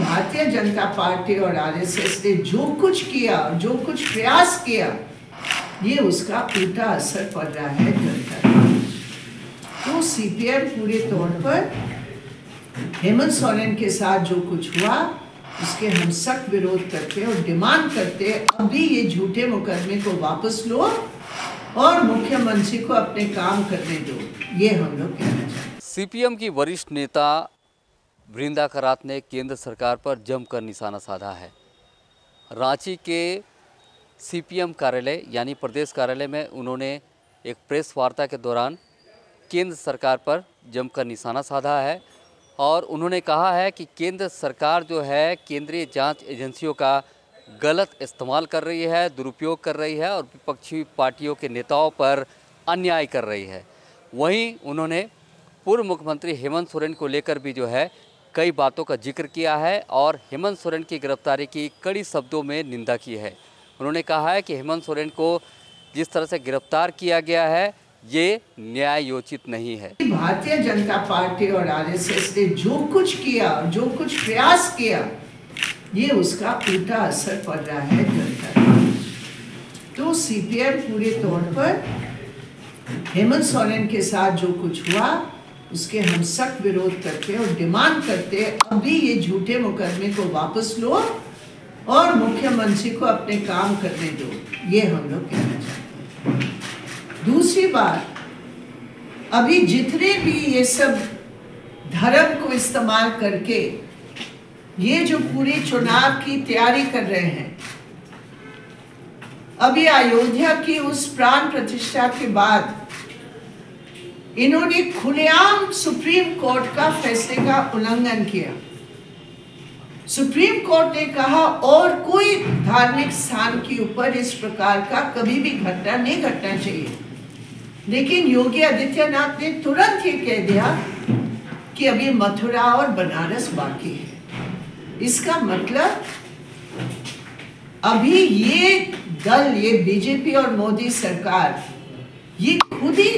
Bharatiya Janata party और RSS ने जो कुछ किया, जो कुछ प्रयास किया, ये उसका उल्टा असर पड़ रहा है जनता पर। तो सीपीएम पूरे तौर पर हेमंत सोरेन के साथ जो कुछ हुआ उसके हम सख्त विरोध करते और डिमांड करते अभी ये झूठे मुकदमे को वापस लो और मुख्यमंत्री को अपने काम करने दो, ये हम लोग कहना चाहते हैं। सीपीएम की वरिष्ठ नेता वृंदा करात ने केंद्र सरकार पर जमकर निशाना साधा है। रांची के सीपीएम कार्यालय यानी प्रदेश कार्यालय में उन्होंने एक प्रेस वार्ता के दौरान केंद्र सरकार पर जमकर निशाना साधा है और उन्होंने कहा है कि केंद्र सरकार जो है केंद्रीय जांच एजेंसियों का गलत इस्तेमाल कर रही है, दुरुपयोग कर रही है और विपक्षी पार्टियों के नेताओं पर अन्याय कर रही है। वहीं उन्होंने पूर्व मुख्यमंत्री हेमंत सोरेन को लेकर भी जो है कई बातों का जिक्र किया है और हेमंत सोरेन की गिरफ्तारी की कड़ी शब्दों में निंदा की है। उन्होंने कहा है कि हेमंत सोरेन को जिस तरह से गिरफ्तार किया गया है ये न्यायोचित नहीं है। भारतीय जनता पार्टी और आरएसएस ने जो कुछ किया, जो कुछ प्रयास किया, ये उसका उल्टा असर पड़ रहा है जनता पर। तो सीपीएम पूरे तौर पर हेमंत सोरेन के साथ जो कुछ हुआ उसके हम सख्त विरोध करते और डिमांड करते अभी ये झूठे मुकदमे को वापस लो और मुख्यमंत्री को अपने काम करने दो, ये हम लोग कहना चाहते हैं। दूसरी बात, अभी जितने भी ये सब धर्म को इस्तेमाल करके ये जो पूरी चुनाव की तैयारी कर रहे हैं, अभी अयोध्या की उस प्राण प्रतिष्ठा के बाद इन्होंने खुलेआम सुप्रीम कोर्ट का फैसले का उल्लंघन किया। सुप्रीम कोर्ट ने कहा और कोई धार्मिक स्थान के ऊपर इस प्रकार का कभी भी घटना नहीं घटना चाहिए, लेकिन योगी आदित्यनाथ ने तुरंत ये कह दिया कि अभी मथुरा और बनारस बाकी है। इसका मतलब अभी ये दल, ये बीजेपी और मोदी सरकार, ये खुद ही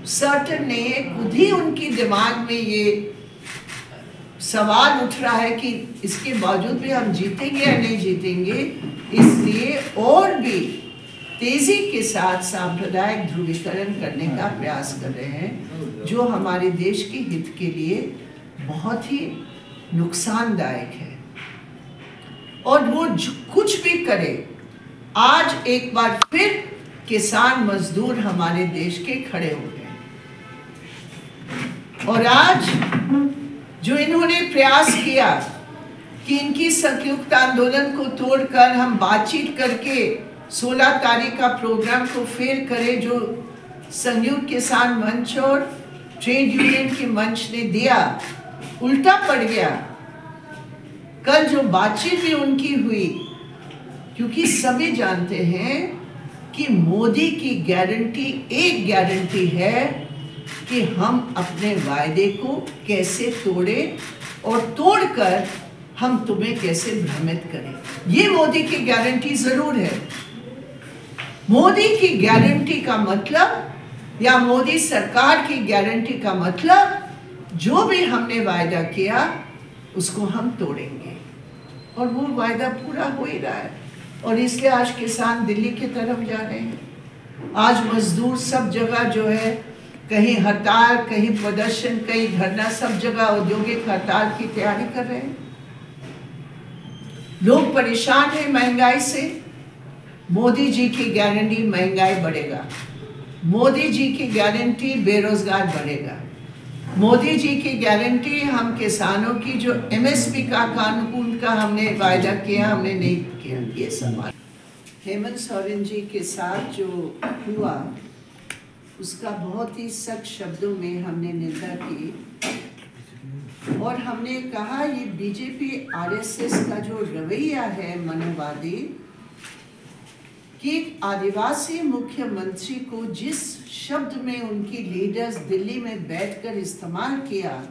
सर्टन नहीं है, खुद ही उनकी दिमाग में ये सवाल उठ रहा है कि इसके बावजूद भी हम जीतेंगे या नहीं जीतेंगे, इसलिए और भी तेजी के साथ सांप्रदायिक ध्रुवीकरण करने का प्रयास कर रहे हैं, जो हमारे देश के हित के लिए बहुत ही नुकसानदायक है। और वो कुछ भी करे, आज एक बार फिर किसान मजदूर हमारे देश के खड़े हो गए और आज जो इन्होंने प्रयास किया कि इनकी संयुक्त आंदोलन को तोड़कर हम बातचीत करके 16 तारीख का प्रोग्राम को फेल करें, जो संयुक्त किसान मंच और ट्रेड यूनियन के मंच ने दिया, उल्टा पड़ गया। कल जो बातचीत भी उनकी हुई, क्योंकि सभी जानते हैं कि मोदी की गारंटी, एक गारंटी है कि हम अपने वायदे को कैसे तोड़े और तोड़कर हम तुम्हें कैसे भ्रमित करें। ये मोदी की गारंटी जरूर है। मोदी की गारंटी का मतलब या मोदी सरकार की गारंटी का मतलब, जो भी हमने वायदा किया उसको हम तोड़ेंगे, और वो वायदा पूरा हो ही रहा है। और इसलिए आज किसान दिल्ली की तरफ जा रहे हैं। आज मजदूर सब जगह जो है, कहीं हड़ताल, कहीं प्रदर्शन, कहीं धरना, सब जगह औद्योगिक हड़ताल की तैयारी कर रहे हैं। लोग परेशान हैं महंगाई से। मोदी जी की गारंटी महंगाई बढ़ेगा, मोदी जी की गारंटी बेरोजगार बढ़ेगा, मोदी जी की गारंटी हम किसानों की जो एमएसपी का कानून का हमने वायदा किया, हमने नहीं किया। ये सवाल हेमंत सोरेन जी के साथ जो हुआ उसका बहुत ही सख्त शब्दों में हमने निंदा की और हमने कहा ये बीजेपी आरएसएस का जो रवैया है मनोवादी, कि आदिवासी मुख्यमंत्री को जिस शब्द में उनकी लीडर्स दिल्ली में बैठकर इस्तेमाल किया,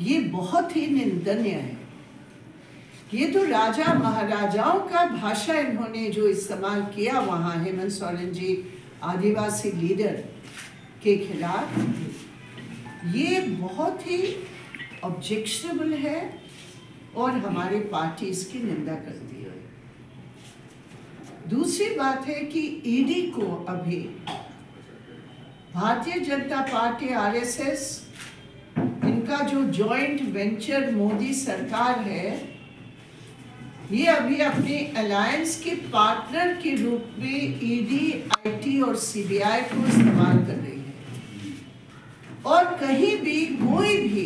ये बहुत ही निंदनीय है। ये तो राजा महाराजाओं का भाषा इन्होंने जो इस्तेमाल किया वहाँ हेमंत सोरेन जी आदिवासी लीडर के खिलाफ, ये बहुत ही ऑब्जेक्शनेबल है और हमारी पार्टी इसकी निंदा करती है। दूसरी बात है कि ईडी को अभी भारतीय जनता पार्टी आरएसएस इनका जो जॉइंट वेंचर मोदी सरकार है, ये अभी अपने अलायंस के पार्टनर के रूप में ईडी, आईटी और सीबीआई को इस्तेमाल कर रही है। और कहीं भी कोई भी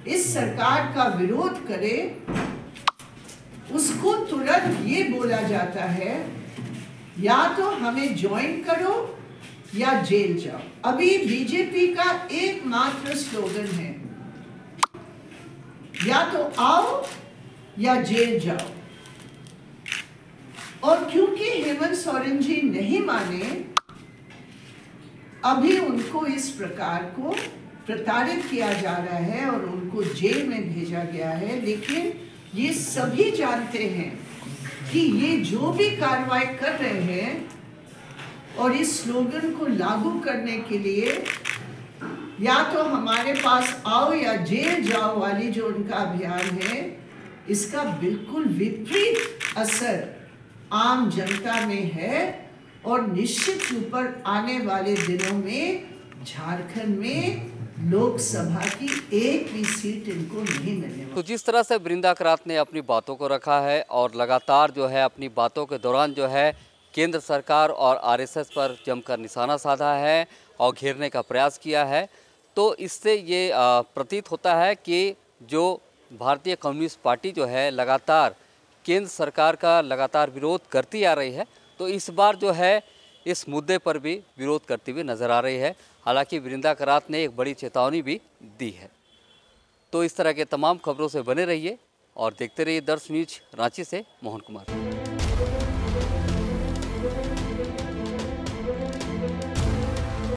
इस सरकार का विरोध करे, उसको तुरंत ये बोला जाता है या तो हमें ज्वाइन करो या जेल जाओ। अभी बीजेपी का एकमात्र स्लोगन है या तो आओ या जेल जाओ। और क्योंकि हेमंत सोरेन जी नहीं माने, अभी उनको इस प्रकार को प्रताड़ित किया जा रहा है और उनको जेल में भेजा गया है। लेकिन ये सभी जानते हैं कि ये जो भी कार्रवाई कर रहे हैं और इस स्लोगन को लागू करने के लिए या तो हमारे पास आओ या जेल जाओ वाली जो उनका अभियान है, इसका बिल्कुल विपरीत असर आम जनता में है। और निश्चित रूप पर आने वाले दिनों में झारखंड में लोकसभा की एक भी सीट इनको नहीं मिलने वाली। तो जिस तरह से वृंदा करात ने अपनी बातों को रखा है और लगातार जो है अपनी बातों के दौरान जो है केंद्र सरकार और आरएसएस पर जमकर निशाना साधा है और घेरने का प्रयास किया है, तो इससे ये प्रतीत होता है कि जो भारतीय कम्युनिस्ट पार्टी जो है लगातार केंद्र सरकार का लगातार विरोध करती आ रही है, तो इस बार जो है इस मुद्दे पर भी विरोध करती हुई नजर आ रही है। हालांकि वृंदा करात ने एक बड़ी चेतावनी भी दी है। तो इस तरह के तमाम खबरों से बने रहिए और देखते रहिए दर्श न्यूज। रांची से मोहन कुमार।